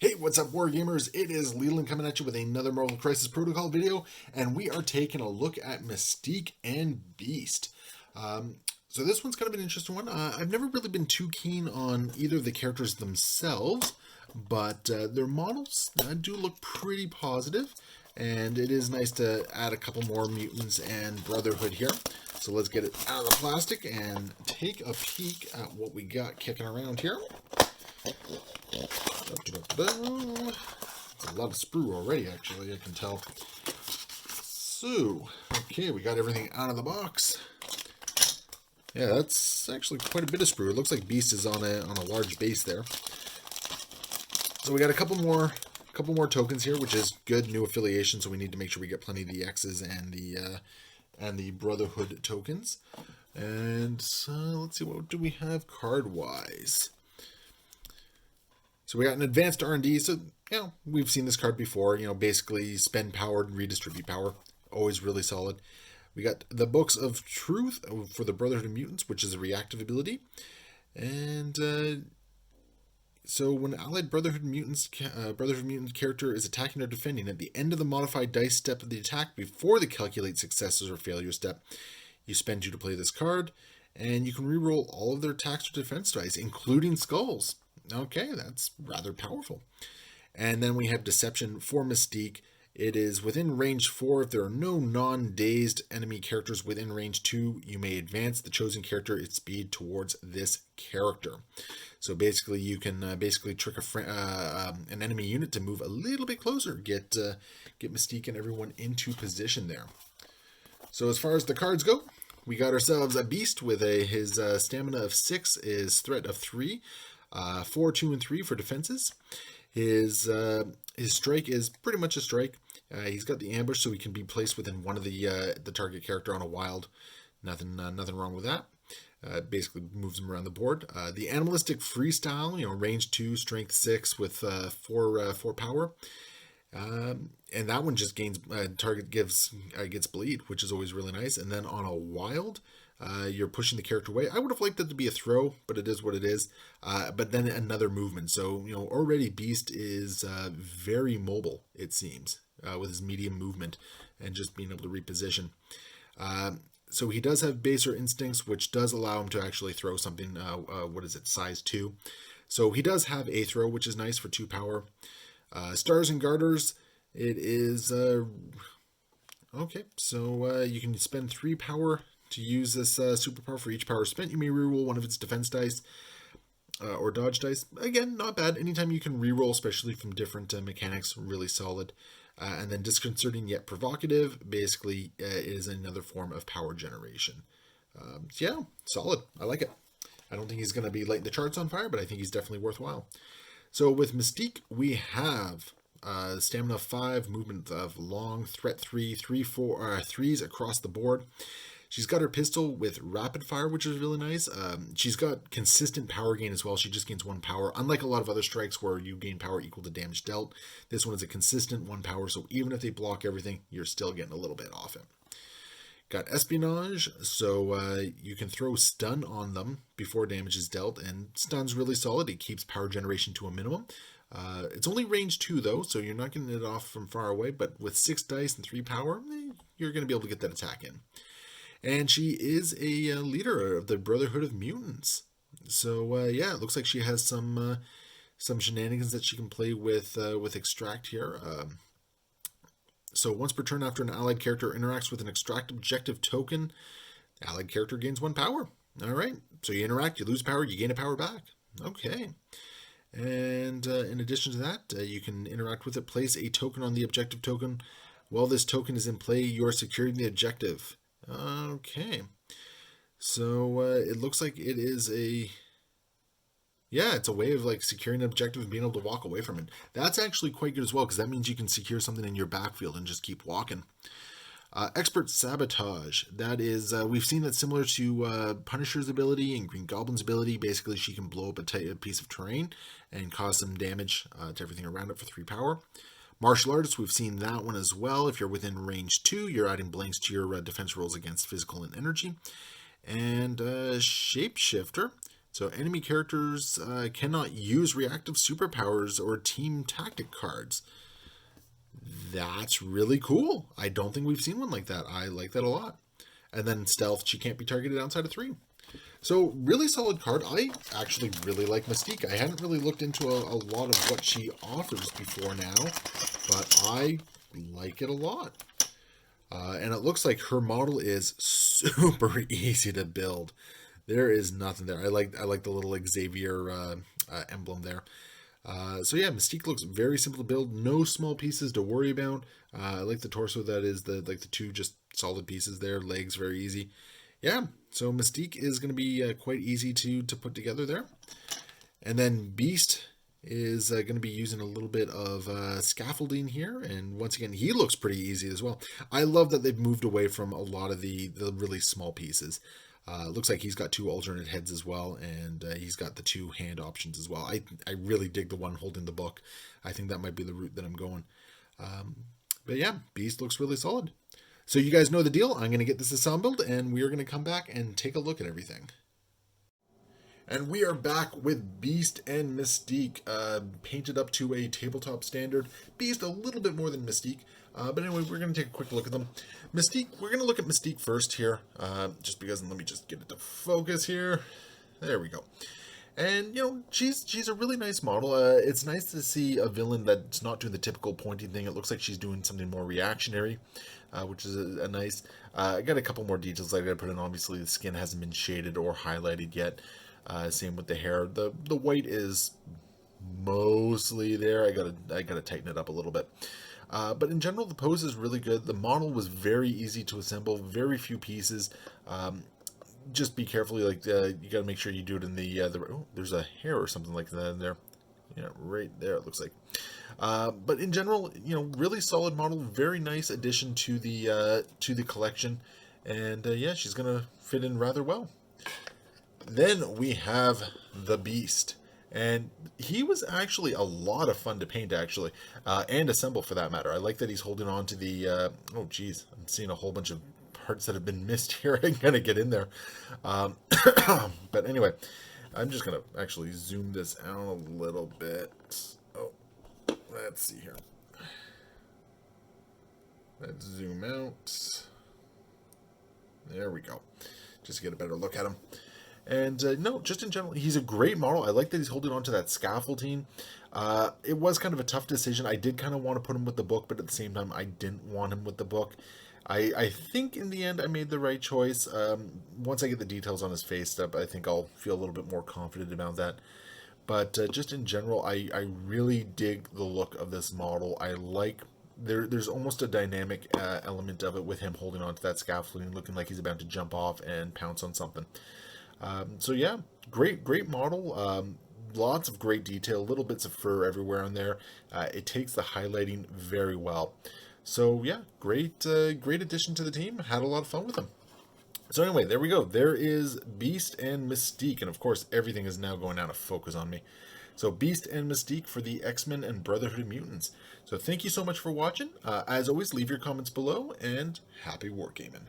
Hey, what's up, Wargamers? It is Leland coming at you with another Marvel Crisis Protocol video, and we are taking a look at Mystique and Beast. So this one's kind of an interesting one. I've never really been too keen on either of the characters themselves, but their models do look pretty positive, and it is nice to add a couple more mutants and Brotherhood here. So let's get it out of the plastic and take a peek at what we got kicking around here. A lot of sprue already, actually, I can tell. So, okay, we got everything out of the box. Yeah, that's actually quite a bit of sprue. It looks like Beast is on a large base there. So we got a couple more tokens here, which is good, new affiliation. So we need to make sure we get plenty of the X's and the Brotherhood tokens. And let's see, what do we have card-wise? So we got an advanced R&D, so, we've seen this card before, basically spend power and redistribute power. Always really solid. We got the Books of Truth for the Brotherhood of Mutants, which is a reactive ability. And so when allied Brotherhood Mutant character is attacking or defending, at the end of the modified dice step of the attack, before the calculate successes or failure step, you spend 2 to play this card, and you can reroll all of their attacks or defense dice, including skulls. Okay, that's rather powerful. And then we have Deception for Mystique. It is within range 4. If there are no non-dazed enemy characters within range 2, you may advance the chosen character its speed towards this character. So basically, you can trick an enemy unit to move a little bit closer, get Mystique and everyone into position there. So as far as the cards go, we got ourselves a Beast with his stamina of 6, is threat of 3. 4, 2, and 3 for defenses. His strike is pretty much a strike. He's got the ambush, so he can be placed within one of the target character on a wild. Nothing wrong with that. Basically moves him around the board. The animalistic freestyle, range 2, strength 6 with 4 power. And that one just gains target gets bleed, which is always really nice. And then on a wild, you're pushing the character away. I would have liked that to be a throw, but it is what it is. But then another movement. So, already Beast is very mobile, it seems, with his medium movement and just being able to reposition. So he does have baser instincts, which does allow him to actually throw something, size 2. So he does have a throw, which is nice for 2 power. Stars and Garters, it is... okay, so you can spend 3 power to use this superpower. For each power spent, you may reroll one of its defense dice or dodge dice. Again, not bad. Anytime you can reroll, especially from different mechanics, really solid. And then disconcerting yet provocative, basically is another form of power generation. Yeah, solid. I like it. I don't think he's going to be lighting the charts on fire, but I think he's definitely worthwhile. So with Mystique, we have stamina 5, movement of long, threat 3, 3s across the board. She's got her pistol with rapid fire, which is really nice. She's got consistent power gain as well. She just gains 1 power. Unlike a lot of other strikes where you gain power equal to damage dealt, this one is a consistent 1 power. So even if they block everything, you're still getting a little bit off it. Got Espionage, so you can throw stun on them before damage is dealt, and stun's really solid. It keeps power generation to a minimum. It's only range 2 though, so you're not getting it off from far away, but with 6 dice and 3 power, you're going to be able to get that attack in. And she is a leader of the Brotherhood of Mutants. So yeah, it looks like she has some shenanigans that she can play with Extract here. So once per turn after an allied character interacts with an extract objective token, the allied character gains 1 power. All right, so you interact, you lose power, you gain a power back. Okay. And in addition to that, you can interact with it, place a token on the objective token. While this token is in play, you are securing the objective. Okay. So it looks like it is it's a way of securing an objective and being able to walk away from it. That's actually quite good as well, because that means you can secure something in your backfield and just keep walking. Expert Sabotage. That is, we've seen that similar to Punisher's ability and Green Goblin's ability. Basically, she can blow up a piece of terrain and cause some damage to everything around it for 3 power. Martial Artist, we've seen that one as well. If you're within range 2, you're adding blanks to your defense rolls against physical and energy. And Shapeshifter, So enemy characters cannot use reactive superpowers or team tactic cards. That's really cool. I don't think we've seen one like that. I like that a lot. And then stealth, she can't be targeted outside of 3. So really solid card. I actually really like Mystique. I hadn't really looked into a lot of what she offers before now, but I like it a lot. And it looks like her model is super easy to build. There is nothing there. I like the little Xavier emblem there. So yeah, Mystique looks very simple to build. No small pieces to worry about. I like the torso. That is the 2 just solid pieces there. Legs very easy. Yeah, so Mystique is going to be quite easy to put together there. And then Beast is going to be using a little bit of scaffolding here. And once again, he looks pretty easy as well. I love that they've moved away from a lot of the really small pieces. Looks like he's got 2 alternate heads as well, and he's got the 2 hand options as well. I really dig the one holding the book. I think that might be the route that I'm going. But yeah, Beast looks really solid. So you guys know the deal. I'm going to get this assembled, and we are going to come back and take a look at everything. And we are back with Beast and Mystique, painted up to a tabletop standard. Beast a little bit more than Mystique, but anyway, we're going to take a quick look at them. Mystique, we're going to look at Mystique first here, just because, and let me just get it to focus here. There we go. And, you know, she's a really nice model. It's nice to see a villain that's not doing the typical pointing thing. It looks like she's doing something more reactionary, which is a nice... I got a couple more details I got to put in. Obviously, the skin hasn't been shaded or highlighted yet. Same with the hair. The white is mostly there. I gotta tighten it up a little bit. But in general, the pose is really good. The model was very easy to assemble. Very few pieces. Just be careful. Like you gotta make sure you do it in the oh, there's a hair or something like that in there. Yeah, right there. It looks like. But in general, you know, really solid model. Very nice addition to the collection. And yeah, she's gonna fit in rather well. Then we have the Beast, and he was actually a lot of fun to paint, actually, and assemble for that matter. I like that he's holding on to the, oh geez, I'm seeing a whole bunch of parts that have been missed here. I'm going to get in there. But anyway, I'm just going to actually zoom this out a little bit. Oh, let's see here. Let's zoom out. There we go. Just to get a better look at him. And no, just in general, he's a great model. I like that he's holding on to that scaffolding. It was kind of a tough decision. I did kind of want to put him with the book, but at the same time, I didn't want him with the book. I think in the end, I made the right choice. Once I get the details on his face up, I think I'll feel a little bit more confident about that. But just in general, I really dig the look of this model. I like... There's almost a dynamic element of it with him holding on to that scaffolding, looking like he's about to jump off and pounce on something. So yeah, great model. Lots of great detail, little bits of fur everywhere on there. It takes the highlighting very well. So yeah, great addition to the team. Had a lot of fun with them. So anyway, there we go. There is Beast and Mystique, and of course everything is now going out of focus on me. So Beast and Mystique for the X-Men and Brotherhood of Mutants. So thank you so much for watching. As always, leave your comments below, and happy wargaming.